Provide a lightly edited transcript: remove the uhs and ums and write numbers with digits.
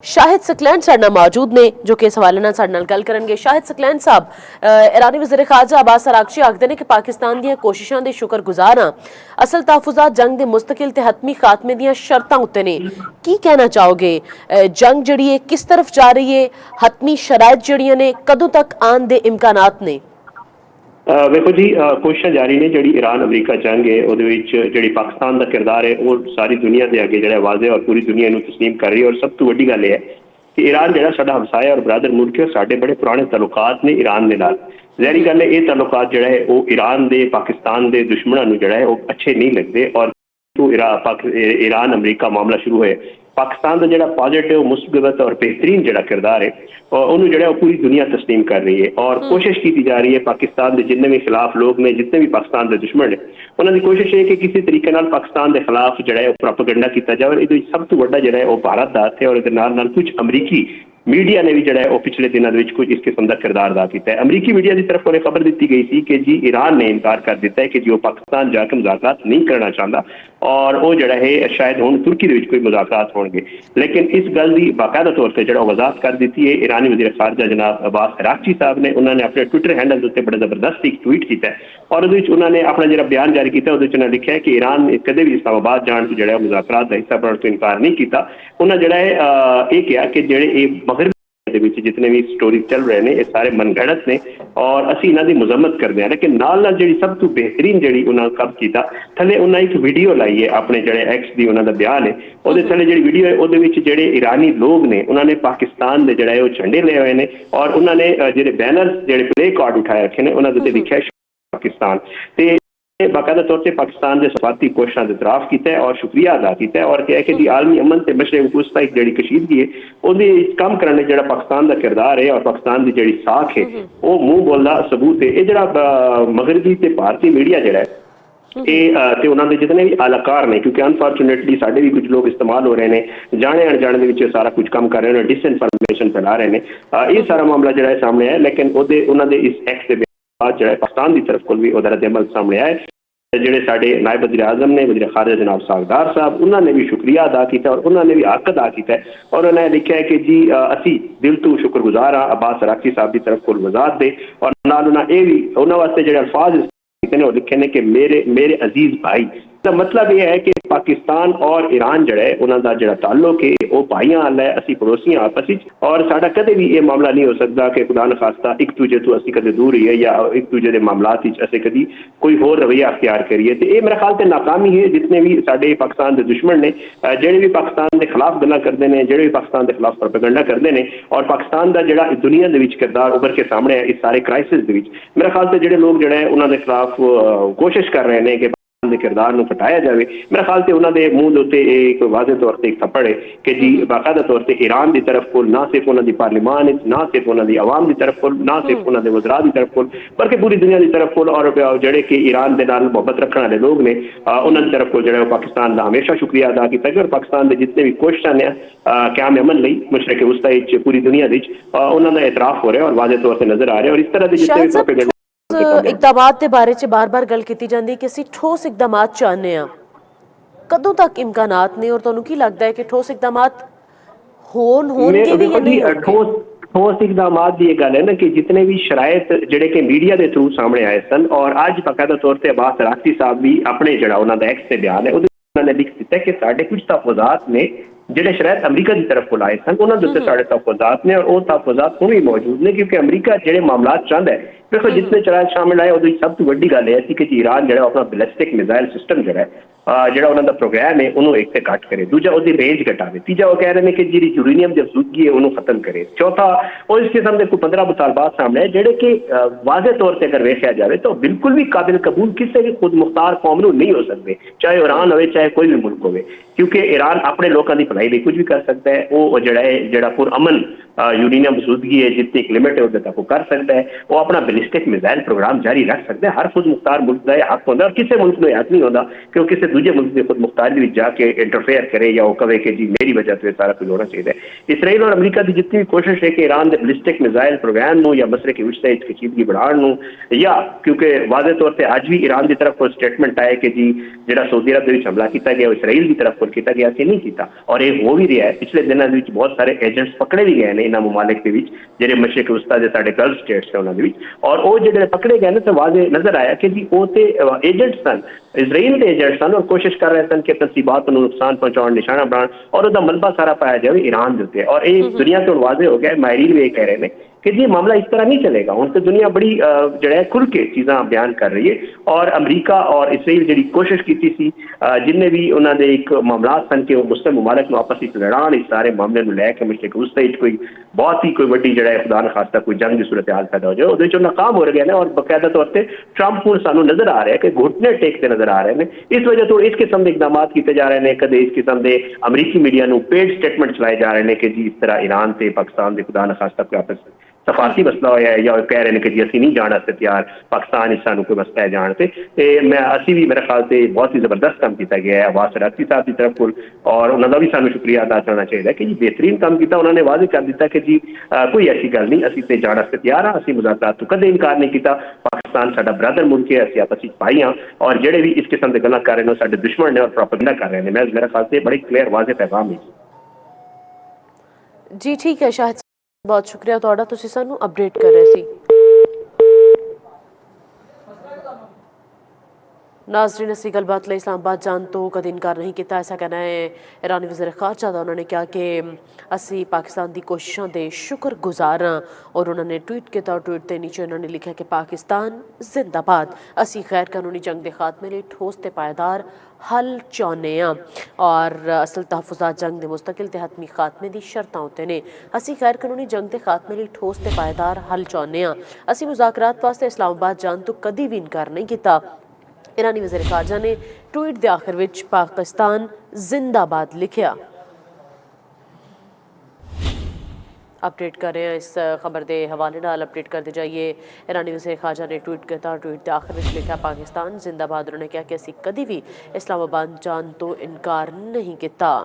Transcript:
शाहिद सकलैन साडे नाल मौजूद ने जो कि इस हवाले नाल साडे नाल गल करनगे। शाहिद सकलैन साहब, ईरानी वज़ीर ख़ारजा अब्बास अराग़ची आखदे ने कि पाकिस्तान दी कोशिशां दे शुक्रगुजार हां। असल तहफ़्फ़ुज़ात जंग दे मुस्तकिल ते हतमी खात्मे दियां शर्तां उत्ते ने। की कहना चाहोगे, जंग जिहड़ी है किस तरफ जा रही है, हतमी शराइत जिहड़ियां ने कदों तक आन दे इम्कानात ने? देखो जी, कोशिशां जारी ने। जी ईरान अमरीका जंग है जी पाकिस्तान का किरदार है वो सारी दुनिया के अगे जो वाजे और पूरी दुनिया को तस्लीम कर रही है। और सब तो वड्डी गल है कि ईरान जो साडा हमसाया और बरादर मुल्क है, साडे बड़े पुराने तल्लुकात ने ईरान के नाल। ज़ाहिरी गल है ये तल्लुकात जो है वो ईरान के पाकिस्तान के दुश्मनों को जो है वो अच्छे नहीं लगते। और तो ईरान अमरीका मामला शुरू है, पाकिस्तान का जो पॉजिटिव मुस्बत और बेहतरीन जो किरदार है उन्होंने जो पूरी दुनिया तस्लीम कर रही है। और कोशिश की जा रही है पाकिस्तान के जितने भी खिलाफ लोग ने, जितने भी पाकिस्तान के दुश्मन ने, उन्होंने कोशिश है कि किसी तरीके पाकिस्तान के खिलाफ जो है प्रोपेगेंडा किया जाए। और सब तो बड़ा जो है वो भारत का हथ है। और नाल कुछ अमरीकी मीडिया ने भी जो है पिछले दिनों में कुछ इस किस्म का किरदार अदा किया है। अमरीकी मीडिया की तरफ उन्हें खबर दी गई थी कि जी ईरान ने इनकार कर दिता है कि जी वो पाकिस्तान जाकर मुज़ाकरात नहीं करना चाहता और वो जड़ा है शायद हुण तुर्की दे विच कोई मुज़ाकरात होणगे। लेकिन इस गल की बाकायदा तौर पर जो वजाहत कर दी है ईरानी वज़ीर ख़ारजा जनाब अब्बास अराग़ची साहब ने। उन्होंने अपने ट्विटर हैंडल उत्ते बड़ा जबरदस्त एक ट्वीट किया और उन्होंने अपना जो बयान जारी किया उन्होंने लिखा है कि ईरान ने कदे भी इस्लामाबाद जाने से जो मुज़ाकरात का हिस्सा बनने तो इनकार नहीं किया। उन्होंने जड़ा है ये कहा कि जे मगरबी जितने भी स्टोरी चल रहे हैं ये सारे मनगढ़ंत ने और असी इन्हां दी मजम्मत करते हैं। लेकिन नाल नाल जी सब तो बेहतरीन जी उन्होंने कब किया, थले उन्हें एक वीडियो लाई है अपने जो एक्स की उन्होंने बयान है वो थले जी वीडियो है वो जोड़े ईरानी लोग ने उन्होंने पाकिस्तान के जोड़े वो झंडे ले हुए हैं और उन्होंने जो बैनर जो प्ले कार्ड उठाए रखे हैं उन्होंने लिखा है पाकिस्तान। बाकायदा तौर पर पाकिस्तान के सफारती कोशिशों का इतराफ किया है और शुक्रिया अदा किया है और कहा कि जी आलमी अमन से मशरक़ वसता एक जी कशीदगी है वो कम करने जो पाकिस्तान का किरदार है और पाकिस्तान की जी साख है वो मुंह बोलता सबूत है। ये जो मगरबी से भारतीय मीडिया जोड़ा है उन्होंने जितने भी अलाकार ने, क्योंकि अनफॉर्चुनेटली साढ़े भी कुछ लोग इस्तेमाल हो रहे हैं जाने अनजाने के सारा कुछ काम कर रहे हैं, डिसइनफॉर्मेशन फैला रहे हैं। ये सारा मामला जो है सामने आया। लेकिन उन्होंने इस एक्ट के जो है पाकिस्तान की तरफ को भी रद्द अमल सामने आए। जोड़े साढ़े नायब वज़ीर आज़म ने वज़ीर ख़ारजा जनाब सागदार साहब उन्होंने भी शुक्रिया अदा किया और उन्होंने भी हक अदा किया और उन्होंने लिखा है कि जी असी दिल तो शुक्रगुजार हाँ अब्बास अराग़ची साहब की तरफ को वजाहत दे। और नाल उन्होंने ये भी उन्होंने वास्ते जो अल्फाज लिखे ने कि मेरे अजीज भाई। तो मतलब यह है कि पाकिस्तान और ईरान जो है उन्होंने जो ताल्लुक है वो भाइयों वाला है, असी पड़ोसी आपस में। और साडा कदे भी ये मामला नहीं हो सकता कि खुदा न खास्ता एक दूजे तो असी कदे दूर रहिए या एक दूजे के मामलात असी कभी कोई होर रवैया अख्तियार करिए। तो ये मेरे ख्याल से नाकामी है जितने भी साडे पाकिस्तान के दुश्मन ने जेडे भी पाकिस्तान के खिलाफ गल्लां करते हैं, जेडे भी पाकिस्तान के खिलाफ प्रोपेगेंडा करते हैं और पाकिस्तान का जो दुनिया के किरदार उभर के सामने है इस सारे क्राइसिस के मेरे ख्याल से जो लोग जो उन्होंने खिलाफ कोशिश कर रहे हैं कि किरदार को फटाया जाए। मेरे ख्याल से उन्होंने मुंह उत्ते एक वाजे तौर पर एक थप्पड़ है कि जी बाकायदा तौर पर ईरान की तरफ को ना सिर्फ उन्होंने पार्लीमान, ना सिर्फ उन्होंने अवाम की तरफ को, ना सिर्फ उन्होंने वज़रा की तरफ को, बल्कि पूरी दुनिया की तरफ को और जोड़े कि ईरान के नाल मुहब्बत रखने वाले लोग ने उन्होंने तरफ को जो पाकिस्तान का हमेशा शुक्रिया अदा किया। और पाकिस्तान के जितने भी कोशिशां ने क़याम अमन लई मशरक़ वसता पूरी दुनिया उन्होंने एतराफ़ हो रहा है और वाजे तौर पर नजर आ रहे हैं। और इस तरह के जितने भी प्रोपेगेंडा इकदामात के बारे च बार बार गल की जाती है कि असीं ठोस इकदामात चाहते हैं, कदों तक इम्कानात ने और तुहानूं की लगता है कि ठोस इकदामात होणगे भी या नहीं? ठोस इकदामात की गल है ना कि जितने भी शराइत जोड़े कि मीडिया के थ्रू सामने आए सन और अज बाकायदा तौर पर अब्बास अराग़ची साहब भी अपने जो उन्होंने एक्स से बयान है उन्होंने लिख दिता कि साढ़े कुछ तहफ़्फ़ुज़ात ने जोड़े शराइत अमरीका की तरफ को लाए सन उन्होंने साढ़े तहफ़्फ़ुज़ात ने और वो तहफ़्फ़ुज़ात हुण भी मौजूद ने क्योंकि अमरीका जो मामलात चाहता है देखो जितने शराइत शामिल आए वो सब तो वड्डी गल है कि ईरान जो अपना बैलिस्टिक मिसाइल सिस्टम जो है जो उन्होंने प्रोग्राम है उन्होंने एक से घट करे, दूजा उसकी रेंज घटावे, तीजा वो कह रहे हैं कि जी यूरेनियम की अफसूदगी है उन्होंने खत्म करे, चौथा वो इस किस्म के कोई 15 मुतालबात सामने है जोड़े कि वाजे तौर पर अगर वेख्या जाए तो बिल्कुल भी काबिल कबूल किसी भी खुद मुख्तार कौम को नहीं हो सकते, चाहे ईरान हो चाहे कोई भी मुल्क हो। क्योंकि ईरान अपने लोगों की भलाई लिए कुछ भी कर सकता है, वो जोड़ा है पुरअमन यूरेनियम मसूदगी है जितनी एक लिमिट है उदे तक वो कर सकता है। वो अपना बैलिस्टिक मिसाइल प्रोग्राम जारी रख सकता है। हर खुद मुख्तार मुल्क का हक होता और किसी मुल्क में हक नहीं होता कि किसी दूसरे मुल्क की खुद मुख्तारी जाके इंटरफेयर करे या वो कहे कि जी मेरी वजह से सारा कुछ होना चाहिए। इसराइल और अमरीका की जितनी भी कोशिश है कि ईरान के बैलिस्टिक मिसाइल प्रोग्राम या मसले की विशे कशीदगी बढ़ाने या क्योंकि वादे तौर पर अज भी ईरान की तरफ कोई स्टेटमेंट आए कि जी जो सऊदी अरब के हमला किया गया इसराइल की तरफ पर किया गया नहीं किया और ये हो भी रहा है। पिछले दिनों में बहुत सारे एजेंट्स पकड़े भी गए हैं इन्होंने मुमालिक के जो मशरक वस्ता के साढ़े गल्फ स्टेट्स हैं उन्होंने और वो जो पकड़े गए तो वादे नजर आया कि जी वो तो एजेंट सन इसराइल के एजेंट सन और कोशिश कर रहे सन कि तनसीबात को नुकसान पहुंचाने निशाना बनाने और उसका मलबा सारा पाया जाए ईरान के उत्ते और ये दुनिया से वाजे हो गया। माहिरीन भी ये कह रहे हैं कि जी मामला इस तरह नहीं चलेगा। हूँ तो दुनिया बड़ी जो है खुल के चीज़ा बयान कर रही है और अमरीका और इसराइल जी कोशिश की थी जिन्हें भी उन्होंने एक मामला सन कि मुस्लिम मुमालिक आपस में लड़ान इस सारे मामले में लैके मशरक वस्ता कोई बहुत ही कोई बड़ी जो है खुदा न खास्ता कोई जंग की सूरत हाल पैदा हो जाए वो नाकाम हो गया ना और बाकायदा तौर पर ट्रंप हूँ सानू नजर आ रहा है कि घुटने टेकते नजर आ रहे हैं। इस वजह तो इस किस्म के इकदाम किए जा रहे हैं। कदे इस किस्म के अमरीकी मीडिया में पेड स्टेटमेंट चलाए जा रहे हैं कि जी इस तरह ईरान से पाकिस्तान के खुदा न खास्ता कोई आपस सफारती मसला होया है या कह रहे हैं कि जी असं नहीं जाने वास्ते तैयार पाकिस्तान इस सानू कोई मसला है जान से मैं असी भी मेरे ख्याल से बहुत ही जबरदस्त काम किया गया है अब्बास अरागची साहब की तरफ को और उन्होंने भी सानू शुक्रिया अदा करना चाहिए कि जी बेहतरीन काम किया। उन्होंने वादे कर दिता कि जी कोई ऐसी गल नहीं असी तो जाने वास्ते तैयार हाँ असी मुज़ाकरात तो कदे इनकार नहीं किया। पाकिस्तान साडा ब्रदर मुल्क है असी आपस में भाई हाँ और जोड़े भी इस किस्म की गल्लां कर रहे हैं साडे दुश्मन ने और प्रोपेगेंडा कर रहे हैं। मैं मेरे ख्याल से बड़ी क्लियर वाजे पैगाम है जी। ठीक है शाहिद बहुत शुक्रिया तुहाडा तुसीं सानू अपडेट कर रहे सी। नाजरीन असी गलबात लई इस्लामाबाद जान तो कदे इनकार नहीं किया। ऐसा कहना है ईरानी वज़ीर ख़ारजा दा। उन्होंने कहा कि असी पाकिस्तान की कोशिशों के शुक्रगुजार हाँ और उन्होंने ट्वीट किया। ट्वीट के नीचे उन्होंने लिखा कि पाकिस्तान जिंदाबाद असी गैर कानूनी जंग के खात्मे लिए ठोस ते पायदार हल चाहते हाँ और असल तहफुजात जंग के मुस्तकिल ते हतमी खात्मे की शर्तां उत्ते ने। असी गैर कानूनी जंग के खात्मे लिए ठोस ते पायदार हल चाहते हाँ। असी मुज़ाकरात वास्ते इस्लामाबाद जान तो कभी भी इनकार नहीं किया। ईरानी वज़ीर ख़ारजा ने ट्वीट के आखिर विच पाकिस्तान जिंदाबाद लिखिया। अपडेट कर रहे हैं इस खबर के हवाले नाल अपडेट करते जाइए। ईरानी वज़ीर ख़ारजा ने ट्वीट किया। ट्वीट के आखिर में लिखा पाकिस्तान जिंदाबाद। उन्होंने कहा कि असी कभी भी इस्लामाबाद जान तो इनकार नहीं किया।